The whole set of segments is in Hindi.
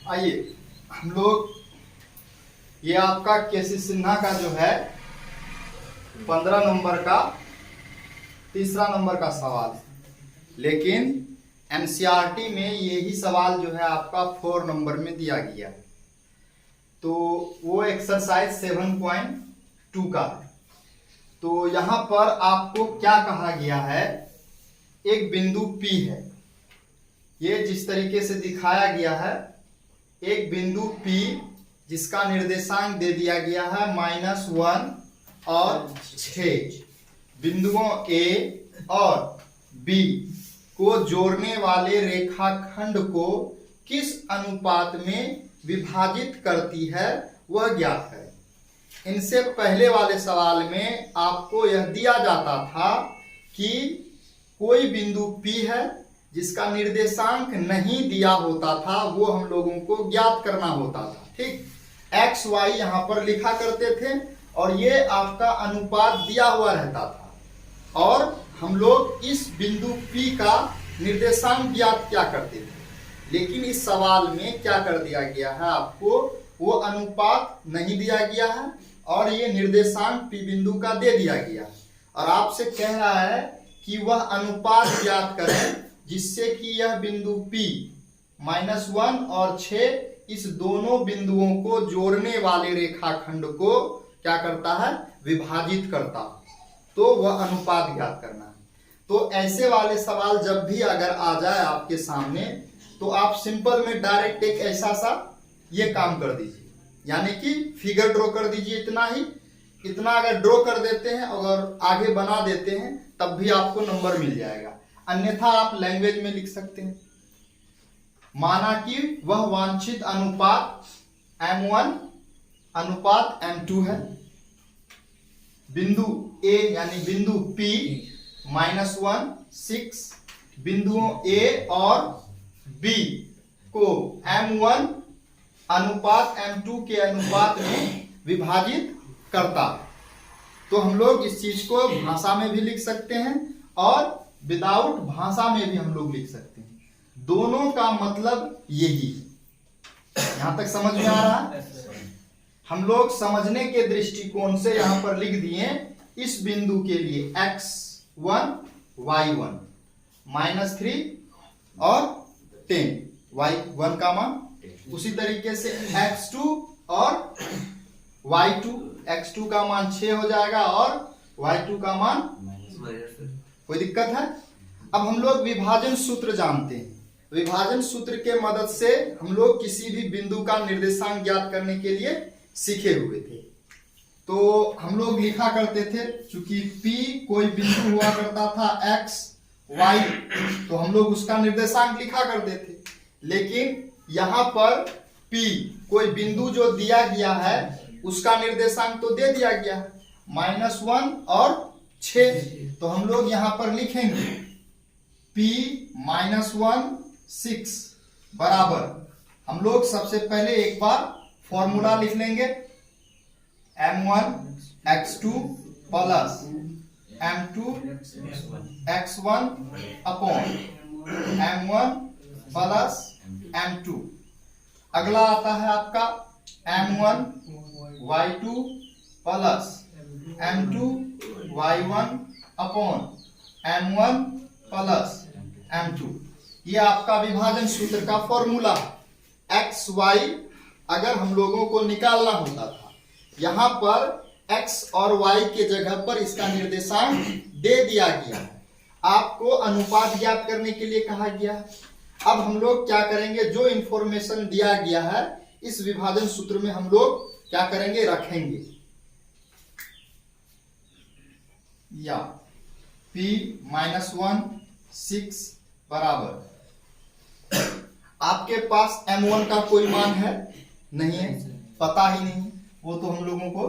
आइए हम लोग ये आपका केसी सिन्हा का जो है 15 नंबर का तीसरा नंबर का सवाल है, लेकिन एनसीईआरटी में यही सवाल जो है आपका 4 नंबर में दिया गया है। तो वो एक्सरसाइज 7.2 का है। तो यहाँ पर आपको क्या कहा गया है, एक बिंदु P है, ये जिस तरीके से दिखाया गया है, एक बिंदु P जिसका निर्देशांक दे दिया गया है -1 और 6। बिंदुओं A और B को जोड़ने वाले रेखाखंड को किस अनुपात में विभाजित करती है वह ज्ञात है। इनसे पहले वाले सवाल में आपको यह दिया जाता था कि कोई बिंदु P है जिसका निर्देशांक नहीं दिया होता था, वो हम लोगों को ज्ञात करना होता था। ठीक, x y यहाँ पर लिखा करते थे और ये आपका अनुपात दिया हुआ रहता था और हम लोग इस बिंदु P का निर्देशांक ज्ञात क्या करते थे। लेकिन इस सवाल में क्या कर दिया गया है, आपको वो अनुपात नहीं दिया गया है और ये निर्देशांक P बिंदु का दे दिया गया है और आपसे कह रहा है कि वह अनुपात ज्ञात करें जिससे कि यह बिंदु P -1 और 6 इस दोनों बिंदुओं को जोड़ने वाले रेखाखंड को क्या करता है, विभाजित करता है। तो वह अनुपात ज्ञात करना है। तो ऐसे वाले सवाल जब भी अगर आ जाए आपके सामने तो आप सिंपल में डायरेक्ट एक ऐसा सा ये काम कर दीजिए, यानी कि फिगर ड्रॉ कर दीजिए। इतना अगर ड्रॉ कर देते हैं, अगर आगे बना देते हैं, तब भी आपको नंबर मिल जाएगा। अन्यथा आप लैंग्वेज में लिख सकते हैं, माना कि वह वांछित अनुपात M1 अनुपात M2 है। बिंदु A यानी बिंदु P -1 6 बिंदुओं A और B को M1 अनुपात M2 के अनुपात में विभाजित करता। तो हम लोग इस चीज को भाषा में भी लिख सकते हैं और विदाउट भाषा में भी हम लोग लिख सकते हैं। दोनों का मतलब यही है। यहां तक समझ में आ रहा है? हम लोग समझने के दृष्टिकोण से यहां पर लिख दिए इस बिंदु के लिए x1 y1 -3 और 10 y1 का मान, उसी तरीके से x2 और y2, x2 का मान 6 हो जाएगा और y2 का मान, कोई दिक्कत है? अब हम लोग विभाजन सूत्र जानते हैं। विभाजन सूत्र के मदद से हम लोग किसी भी बिंदु का निर्देशांक ज्ञात करने के लिए सीखे हुए थे। तो हम लोग लिखा करते थे, चूंकि P कोई बिंदु हुआ करता था x y, तो हम लोग उसका निर्देशांक लिखा करते थे। लेकिन यहाँ पर P कोई बिंदु जो दिया गया है उसका निर्देशांक तो दे दिया गया है -1 और 6। तो हम लोग यहाँ पर लिखेंगे P -1 6 बराबर, हम लोग सबसे पहले एक बार फॉर्मूला लिख लेंगे, M1 x2 plus M2 x1 upon M1 plus M2। अगला आता है आपका M1 y2 plus M2 y1 upon M1 plus M2। ये आपका विभाजन सूत्र का फॉर्मूला है। x y अगर हम लोगों को निकालना होता था, यहाँ पर x और y के जगह पर इसका निर्देशांक दे दिया गया है। आपको अनुपात ज्ञात करने के लिए कहा गया है। अब हम लोग क्या करेंगे, जो इंफॉर्मेशन दिया गया है इस विभाजन सूत्र में हम लोग क्या करेंगे, रखेंगे। या P -1 6 बराबर, आपके पास M1 का कोई मान है नहीं है, पता ही नहीं, वो तो हम लोगों को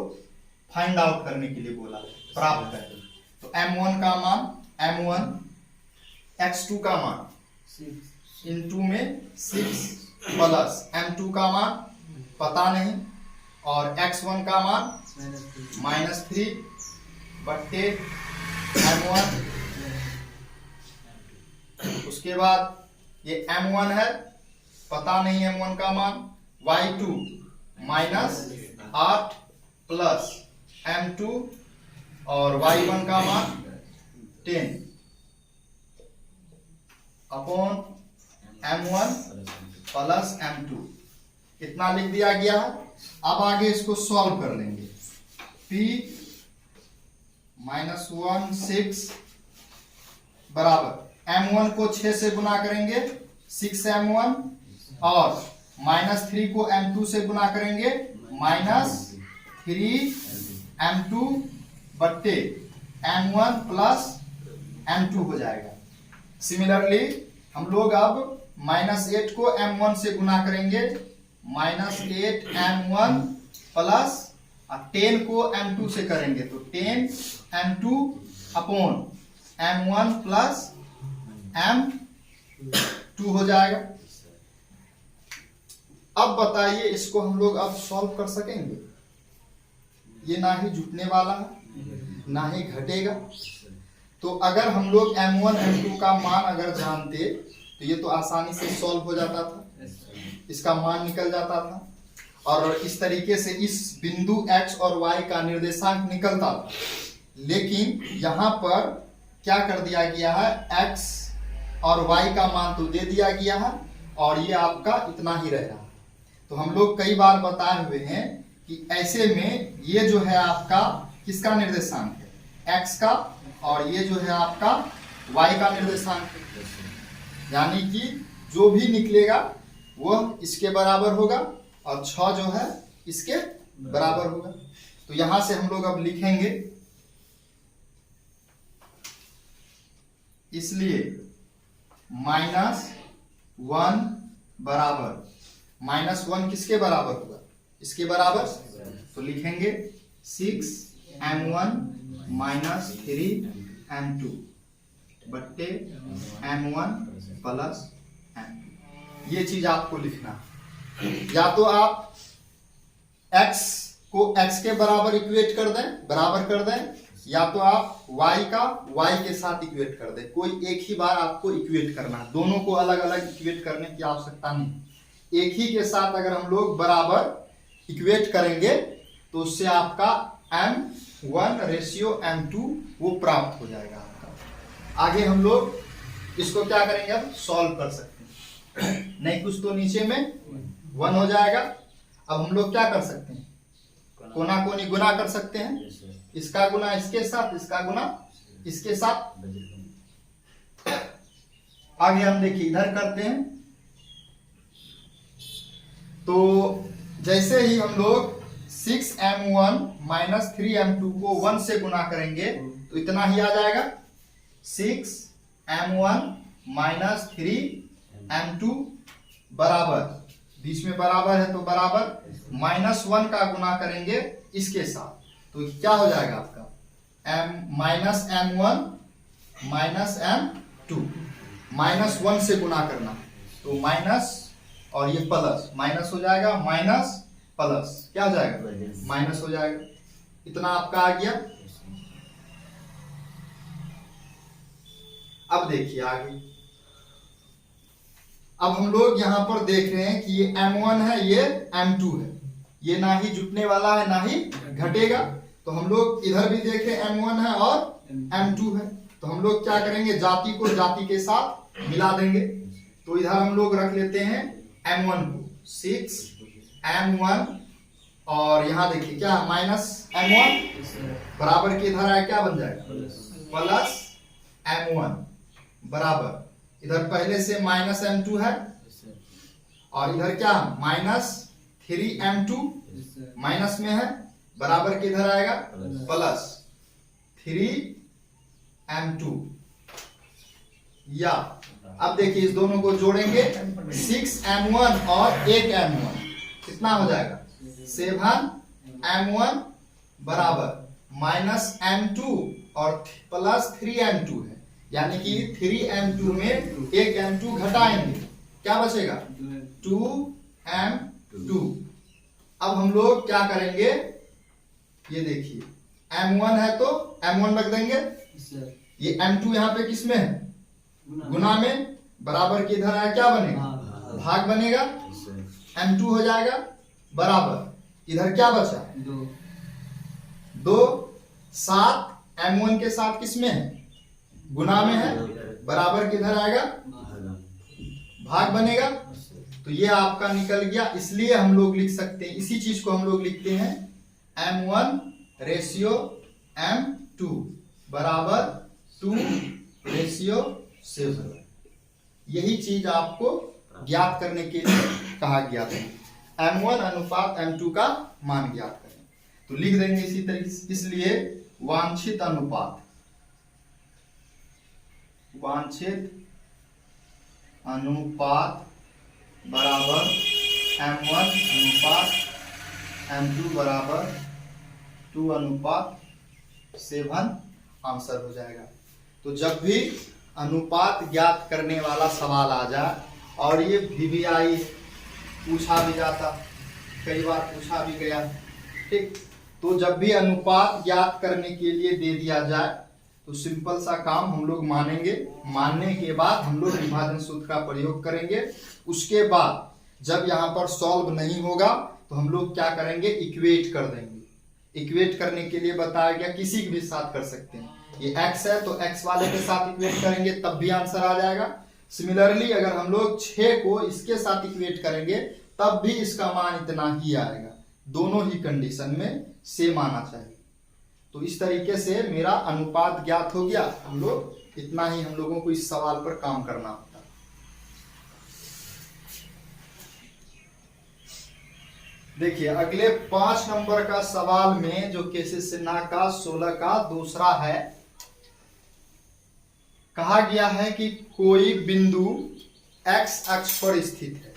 फाइंड आउट करने के लिए बोला, प्राप्त करें। तो M1 का मान M1, x2 का मान इंटू में 6 प्लस M2 का मान पता नहीं और x1 का मान -3 बट्टे M1। उसके बाद ये M1 है पता नहीं M1 का मान, y2 माइनस 8 प्लस M2 और y1 का मान 10 अपॉन M1 प्लस M2 इतना लिख दिया गया है। अब आगे इसको सॉल्व कर लेंगे। P माइनस 1 6 बराबर M1 को 6 से गुना करेंगे 6M1 और माइनस 3 को M2 से गुना करेंगे माइनस 3M2 बट्टे M1 प्लस M2 हो जाएगा। सिमिलरली हम लोग अब माइनस 8 को M1 से गुना करेंगे माइनस 8M1 प्लस 10 को M2 से करेंगे तो 10M2 upon M1 plus M2 हो जाएगा। अब बताइए इसको हम लोग अब सॉल्व कर सकेंगे? ये ना ही जुटने वाला है ना ही घटेगा। तो अगर हम लोग M1 M2 का मान अगर जानते तो ये तो आसानी से सॉल्व हो जाता था, इसका मान निकल जाता था और इस तरीके से इस बिंदु x और y का निर्देशांक निकलता था। लेकिन यहाँ पर क्या कर दिया गया है, x और y का मान तो दे दिया गया है और ये आपका इतना ही रह रहा है। तो हम लोग कई बार बताए हुए हैं कि ऐसे में ये जो है आपका किसका निर्देशांक है, x का, और ये जो है आपका y का निर्देशांक है। यानी कि जो भी निकलेगा वह इसके बराबर होगा और 6 जो है इसके बराबर होगा। तो यहां से हम लोग अब लिखेंगे, इसलिए -1 बराबर -1 किसके बराबर होगा, इसके बराबर। तो लिखेंगे 6M1 माइनस 3M2 बट्टे M1 प्लस M2। ये चीज आपको लिखना है। या तो आप x को x के बराबर इक्वेट कर दें, बराबर कर दें, या तो आप y का y के साथ इक्वेट कर दें। कोई एक ही बार आपको इक्वेट करना है, दोनों को अलग अलग इक्वेट करने की आवश्यकता नहीं। एक ही के साथ अगर हम लोग बराबर इक्वेट करेंगे तो उससे आपका M1 रेशियो M2 वो प्राप्त हो जाएगा आपका। आगे हम लोग इसको क्या करेंगे, अब सॉल्व कर सकते हैं। नहीं कुछ तो नीचे में 1 हो जाएगा। अब हम लोग क्या कर सकते हैं, कोना कोनी गुना कर सकते हैं। इसका गुना इसके साथ, इसका गुना इसके साथ। आगे हम देखिए इधर करते हैं। तो जैसे ही हम लोग 6M1 माइनस 3M2 को 1 से गुना करेंगे तो इतना ही आ जाएगा, 6M1 माइनस 3M2 बराबर, बीच में बराबर है तो बराबर, -1 का गुना करेंगे इसके साथ तो क्या हो जाएगा आपका, -M1 माइनस M2, -1 से गुना करना तो माइनस और ये प्लस, माइनस हो जाएगा, माइनस प्लस क्या हो जाएगा, माइनस हो जाएगा। इतना आपका आ गया। अब देखिए आगे, अब हम लोग यहां पर देख रहे हैं कि ये M1 है, ये M2 है, ये ना ही जुटने वाला है ना ही घटेगा। तो हम लोग इधर भी देख रहे हैं M1 है और M2 है। तो हम लोग क्या करेंगे, जाति को जाति के साथ मिला देंगे। तो इधर हम लोग रख लेते हैं M1 को, 6M1 और यहां देखिए क्या -M1 बराबर के इधर आया, क्या बन जाएगा, प्लस M1 बराबर, इधर पहले से -M2 है और इधर क्या -3M2 माइनस में है, बराबर के इधर आएगा प्लस 3M2। या अब देखिए इस दोनों को जोड़ेंगे, 6M1 और 1M1 कितना हो जाएगा, 7M1 बराबर -M2 और प्लस 3M2 है, यानी कि 3M2 में 1M2 घटाएंगे, क्या बचेगा, 2M2। अब हम लोग क्या करेंगे, ये देखिए M1 है तो M1 रख देंगे, ये M2 यहाँ पे किसमें है, गुना में, बराबर के इधर आया, क्या बनेगा, भाग बनेगा m2 हो जाएगा बराबर इधर क्या बचा 2 7 m1 के साथ किसमें है गुना में है बराबर किधर आएगा भाग बनेगा। तो ये आपका निकल गया। इसलिए हम लोग लिख सकते हैं इसी चीज को हम लोग लिखते हैं m1 रेशियो m2 बराबर 2:7। यही चीज आपको ज्ञात करने के लिए कहा गया था m1 अनुपात m2 का मान ज्ञात करें। तो लिख देंगे इसी तरीके से। इसलिए वांछित अनुपात बराबर m1 अनुपात m2 बराबर 2:7 आंसर हो जाएगा। तो जब भी अनुपात ज्ञात करने वाला सवाल आ जाए, और ये VVI पूछा भी जाता, कई बार पूछा भी गया, ठीक। तो जब भी अनुपात ज्ञात करने के लिए दे दिया जाए तो सिंपल सा काम हम लोग मानेंगे। मानने के बाद हम लोग विभाजन सूत्र का प्रयोग करेंगे। उसके बाद जब यहाँ पर सॉल्व नहीं होगा तो हम लोग क्या करेंगे, इक्वेट कर देंगे। इक्वेट करने के लिए बताया गया किसी के भी साथ कर सकते हैं। ये x है तो x वाले के साथ इक्वेट करेंगे तब भी आंसर आ जाएगा। सिमिलरली अगर हम लोग 6 को इसके साथ इक्वेट करेंगे तब भी इसका मान इतना ही आएगा। दोनों ही कंडीशन में सेम आना चाहिए। तो इस तरीके से मेरा अनुपात ज्ञात हो गया। हम लोग इतना ही हम लोगों को इस सवाल पर काम करना होता है। देखिए अगले 5 नंबर का सवाल में जो केसेस सेना का 16 का दूसरा है, कहा गया है कि कोई बिंदु x अक्ष पर स्थित है।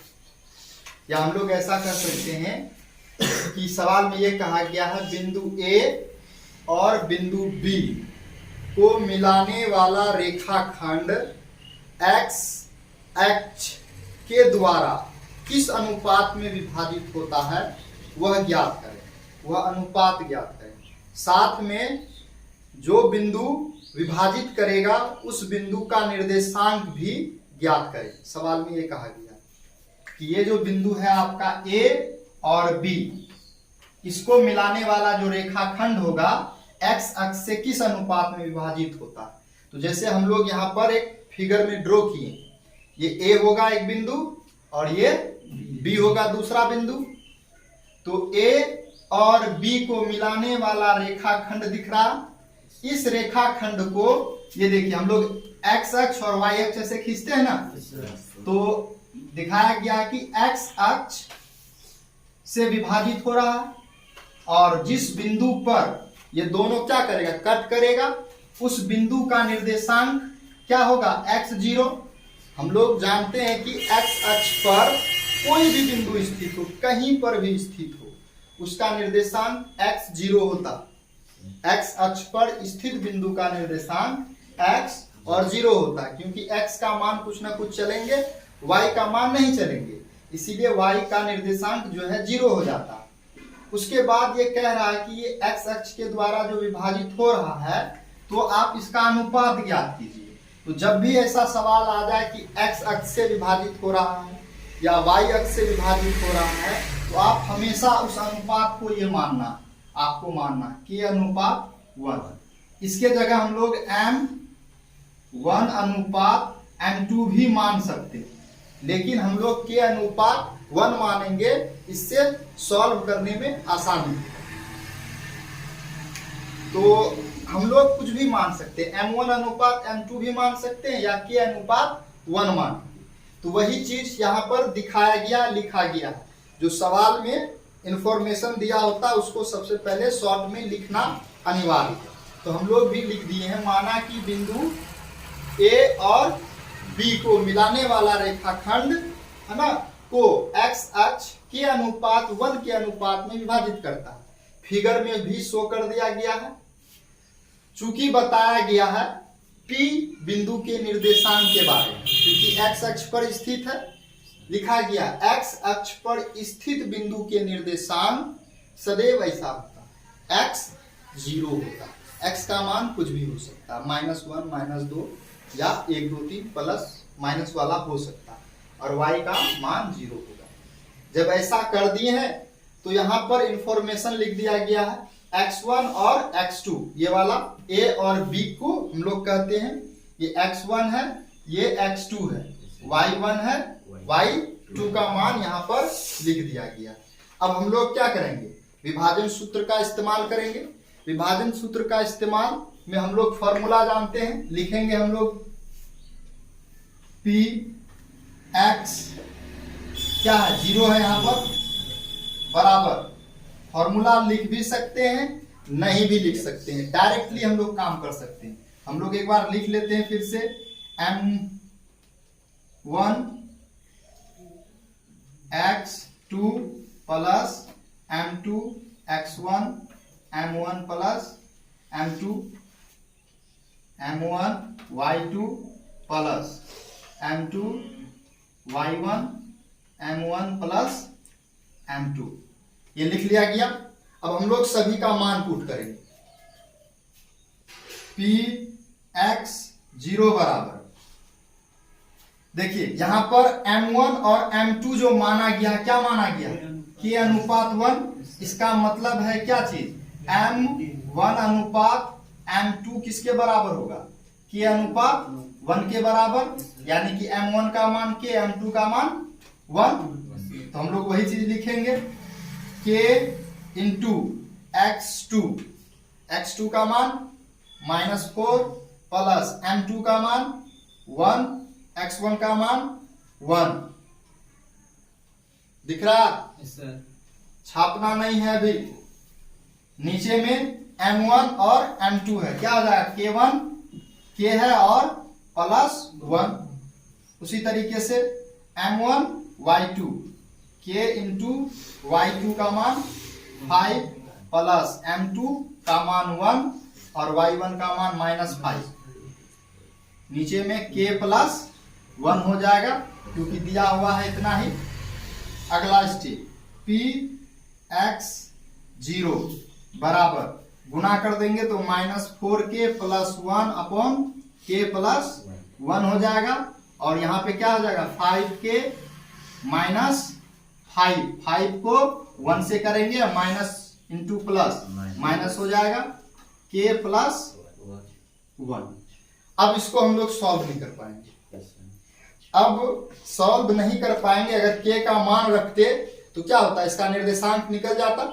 या हम लोग ऐसा कर सकते हैं कि सवाल में यह कहा गया है बिंदु A और बिंदु B को मिलाने वाला रेखाखंड x अक्ष के द्वारा किस अनुपात में विभाजित होता है वह ज्ञात करें, वह अनुपात ज्ञात करें। साथ में जो बिंदु विभाजित करेगा उस बिंदु का निर्देशांक भी ज्ञात करें। सवाल में ये कहा गया कि ये जो बिंदु है आपका A और B, इसको मिलाने वाला जो रेखाखंड होगा x अक्ष से किस अनुपात में विभाजित होता है। तो जैसे हम लोग यहाँ पर एक फिगर में ड्रॉ किए, ये A होगा एक बिंदु और ये B होगा दूसरा बिंदु। तो A और B को मिलाने वाला रेखाखंड दिख रहा। इस रेखाखंड को ये देखिए हम लोग x अक्ष और y अक्ष ऐसे खींचते हैं ना, तो दिखाया गया कि x अक्ष से विभाजित हो रहा है और जिस बिंदु पर ये दोनों क्या करेगा, कट करेगा, उस बिंदु का निर्देशांक क्या होगा, x0। हम लोग जानते हैं कि x अक्ष पर कोई भी बिंदु स्थित हो, कहीं पर भी स्थित हो, उसका निर्देशांक x0 होता। x अक्ष पर स्थित बिंदु का निर्देशांक x और 0 होता है, क्योंकि x का मान कुछ ना कुछ चलेंगे, y का मान नहीं चलेंगे, इसीलिए y का निर्देशांक जो है 0 हो जाता है। उसके बाद ये कह रहा है कि ये x अक्ष के द्वारा जो विभाजित हो रहा है तो आप इसका अनुपात ज्ञात कीजिए। तो जब भी ऐसा सवाल आ जाए कि x अक्ष से विभाजित हो रहा है या y अक्ष से विभाजित हो रहा है तो आप हमेशा उस अनुपात को ये मानना, आपको मानना कि अनुपात 1। इसके जगह हम लोग m1 अनुपात m2 भी मान सकते हैं, लेकिन हम लोग के अनुपात 1 मानेंगे, इससे सॉल्व करने में आसानी। तो हम लोग कुछ भी मान सकते हैं, m1 अनुपात m2 भी मान सकते हैं या के अनुपात 1 मान। तो वही चीज यहाँ पर दिखाया गया, लिखा गया। जो सवाल में इंफॉर्मेशन दिया होता है उसको सबसे पहले शॉर्ट में लिखना अनिवार्य है। तो हम लोग भी लिख दिए हैं, माना कि बिंदु A और B को मिलाने वाला रेखाखंड है ना को x अक्ष के अनुपात 1 के अनुपात में विभाजित करता है। फिगर में भी शो कर दिया गया है। चूंकि बताया गया है P बिंदु के निर्देशांक के बारे में, क्योंकि x अक्ष पर स्थित है, लिखा गया x अक्ष पर स्थित बिंदु के निर्देशांक सदैव ऐसा होता है, x 0 होता है। x का मान कुछ भी हो सकता है, -1, -2 या 1, 2, 3 प्लस माइनस वाला हो सकता है। और y का मान 0 होगा। जब ऐसा कर दिए हैं तो यहाँ पर इंफॉर्मेशन लिख दिया गया है x1 और x2, ये वाला a और b को हम लोग कहते हैं, ये x1 है, ये x2 है, y1 है, y2 का मान यहाँ पर लिख दिया गया। अब हम लोग क्या करेंगे, विभाजन सूत्र का इस्तेमाल करेंगे। विभाजन सूत्र का इस्तेमाल में हम लोग फॉर्मूला जानते हैं, लिखेंगे हम लोग p x क्या है, 0 है यहाँ पर, बराबर, फॉर्मूला लिख भी सकते हैं, नहीं भी लिख सकते हैं, डायरेक्टली हम लोग काम कर सकते हैं। हम लोग एक बार लिख लेते हैं फिर से, m1 x2 plus m2 x1 m1 plus m2 m1 y2 plus m2 y1 m1 plus m2, ये लिख लिया गया। अब हम लोग सभी का मान पुट करेंगे। p x 0 बराबर, देखिए यहां पर m1 और m2 जो माना गया, क्या माना गया, k अनुपात 1। इसका मतलब है क्या चीज, m1 अनुपात m2 किसके बराबर होगा, k अनुपात 1 के बराबर, यानी कि m1 का मान k, m2 का मान 1। तो हम लोग वही चीज लिखेंगे, k इंटू x2 का मान -4 प्लस m2 का मान 1, x1 का मान 1। दिख रहा, छापना नहीं है अभी। नीचे में m1 और m2 है, क्या हो जाएगा, k1 k है और प्लस 1। उसी तरीके से m1 y2 k into y2 का मान 5 प्लस m2 का मान 1 और y1 का मान -5। नीचे में k प्लस 1 हो जाएगा क्योंकि दिया हुआ है इतना ही। अगला स्टेप, p x 0 बराबर, गुना कर देंगे तो -4k plus 1 upon k plus 1 हो जाएगा, और यहाँ पे क्या हो जाएगा, 5k माइनस 5 को 1 से करेंगे, माइनस इंटू प्लस माइनस हो जाएगा, k प्लस 1। अब इसको हम लोग सॉल्व नहीं कर पाएंगे। अब सॉल्व नहीं कर पाएंगे, अगर k का मान रखते तो क्या होता, इसका निर्देशांक निकल जाता,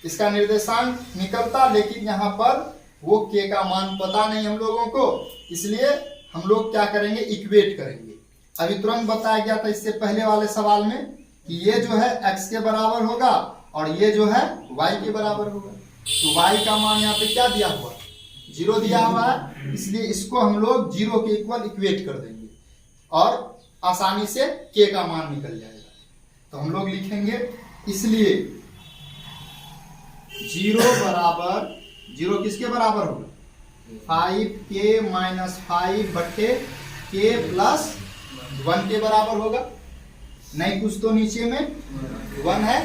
इसका निर्देशांक निकलता, लेकिन यहाँ पर वो k का मान पता नहीं हम लोगों को, इसलिए हम लोग क्या करेंगे, इक्वेट करेंगे। अभी तुरंत बताया गया था इससे पहले वाले सवाल में कि ये जो है x के बराबर होगा और ये जो है y के बराबर होगा। तो y का मान यहाँ पे क्या दिया हुआ, 0 दिया हुआ है, इसलिए इसको हम लोग 0 के इक्वल इक्वेट कर देंगे और आसानी से k का मान निकल जाएगा। तो हम लोग लिखेंगे, इसलिए 0 बराबर, 0 किसके बराबर होगा, 5k माइनस 5 बट्टे k प्लस 1 के बराबर होगा। नहीं कुछ तो नीचे में 1 है,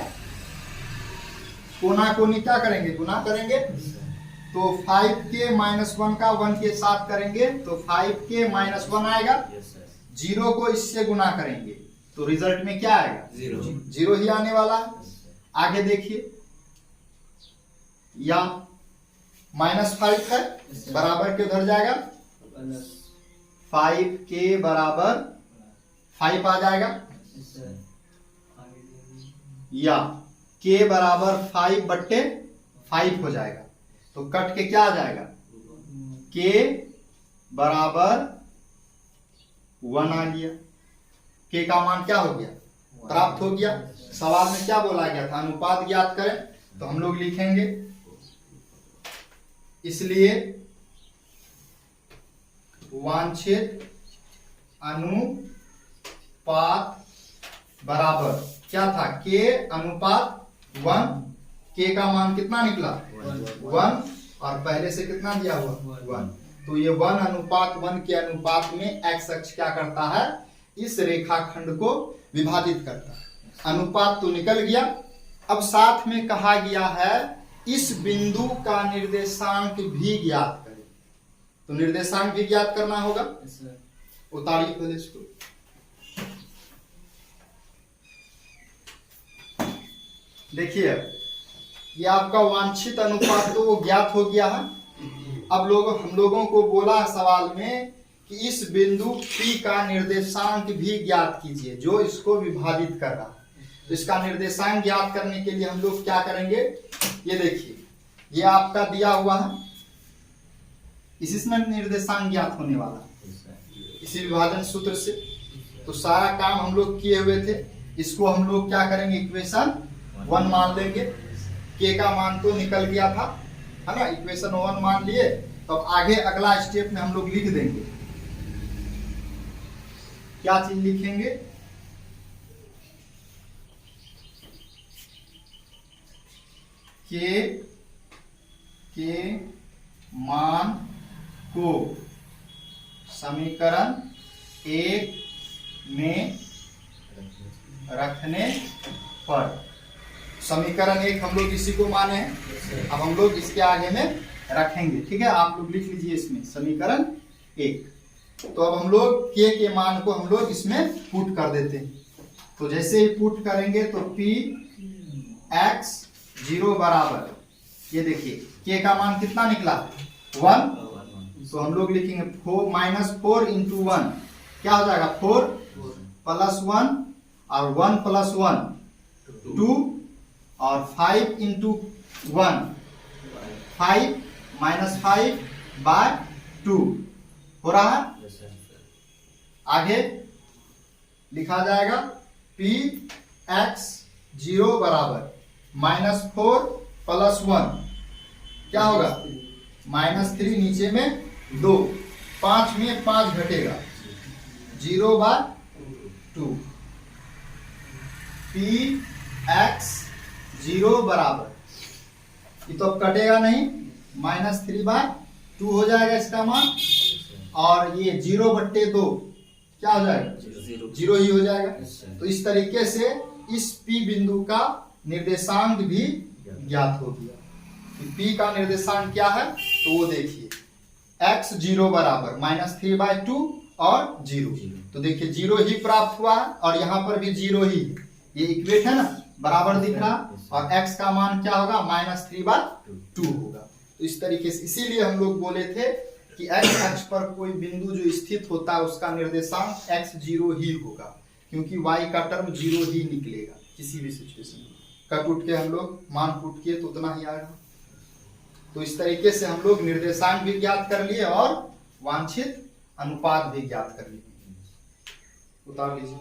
कोना कोनी क्या करेंगे, गुना करेंगे, तो 5k माइनस 1 का 1 के साथ करेंगे तो 5k माइनस 1 आएगा। 0 को इससे गुना करेंगे तो रिजल्ट में क्या आएगा, 0 ही आने वाला है। आगे देखिए, या -5 है, बराबर के उधर जाएगा, 5k बराबर 5 आ जाएगा, या k बराबर 5 बट्टे 5 हो जाएगा, तो कट के क्या आ जाएगा, k बराबर 1 आ गया। k का मान क्या हो गया, प्राप्त हो गया। सवाल में क्या बोला गया था, अनुपात ज्ञात करें, तो हम लोग लिखेंगे, इसलिए वांछित अनुपात बराबर क्या था, k अनुपात 1, k का मान कितना निकला 1, और पहले से कितना दिया हुआ 1, तो ये 1 अनुपात 1 के अनुपात में x अक्ष क्या करता है, इस रेखाखंड को विभाजित करता है। अनुपात तो निकल गया। अब साथ में कहा गया है इस बिंदु का निर्देशांक भी ज्ञात करें, तो निर्देशांक भी ज्ञात करना होगा। उतारिए पहले इसको। देखिए ये आपका वांछित अनुपात तो वो ज्ञात हो गया है। अब हम लोगों को बोला है सवाल में कि इस बिंदु P का निर्देशांक भी ज्ञात कीजिए जो इसको विभाजित कर रहा है। तो इसका निर्देशांक ज्ञात करने के लिए हम लोग क्या करेंगे, ये देखिए ये आपका दिया हुआ है, इसी में निर्देशांक ज्ञात होने वाला है इसी विभाजन सूत्र से। तो सारा काम हम लोग किए हुए थे, इसको हम लोग क्या करेंगे, इक्वेशन 1 मान लेंगे। के का मान तो निकल गया था, है ना, इक्वेशन 1 मान लिए। तो अब आगे अगला स्टेप में हम लोग लिख देंगे, क्या चीज लिखेंगे, के मान को समीकरण 1 में रखने पर, समीकरण 1 हम लोग इसी को माने हैं, अब हम लोग इसके आगे में रखेंगे। ठीक है, आप लोग लिख लीजिए इसमें समीकरण 1। तो अब हम लोग के मान को हम लोग इसमें पुट कर देते हैं। तो जैसे ही पुट करेंगे तो P x 0 बराबर, ये देखिए के का मान कितना निकला 1, तो हम लोग लिखेंगे 4 इंटू 1 क्या हो जाएगा 4 प्लस 1 और 1 प्लस 1 2 और 5 इंटू 1 5 माइनस 5 बाय 2 हो रहा है। आगे लिखा जाएगा P x 0 बराबर -4 प्लस 1 क्या होगा -3 नीचे में 2 5 में 5 घटेगा 0 बाय 2 P x 0 बराबर, ये तो अब कटेगा नहीं, -3 बाय 2 हो जाएगा इसका मान, और ये 0/2 क्या हो जाएगा 0 ही हो जाएगा। तो इस तरीके से इस P बिंदु का निर्देशांक भी ज्ञात हो गया। P का निर्देशांक क्या है तो वो देखिए x 0 बराबर -3/2 और 0, तो देखिए 0 ही प्राप्त हुआ है और यहाँ पर भी 0 ही, ये इक्वेट है ना, बराबर दिख रहा, और x का मान क्या होगा -3/2 होगा। तो इस तरीके से इसीलिए हम लोग बोले थे कि x अक्ष पर कोई बिंदु जो स्थित होता है उसका निर्देशांक x 0 ही होगा, क्योंकि y का टर्म 0 ही निकलेगा किसी भी सिचुएशन में। कट उठ के हम लोग मान पुट किए तो उतना ही आएगा। तो इस तरीके से हम लोग निर्देशांक भी ज्ञात कर लिए और वांछित अनुपात भी ज्ञात कर लिए। उतार लीजिए।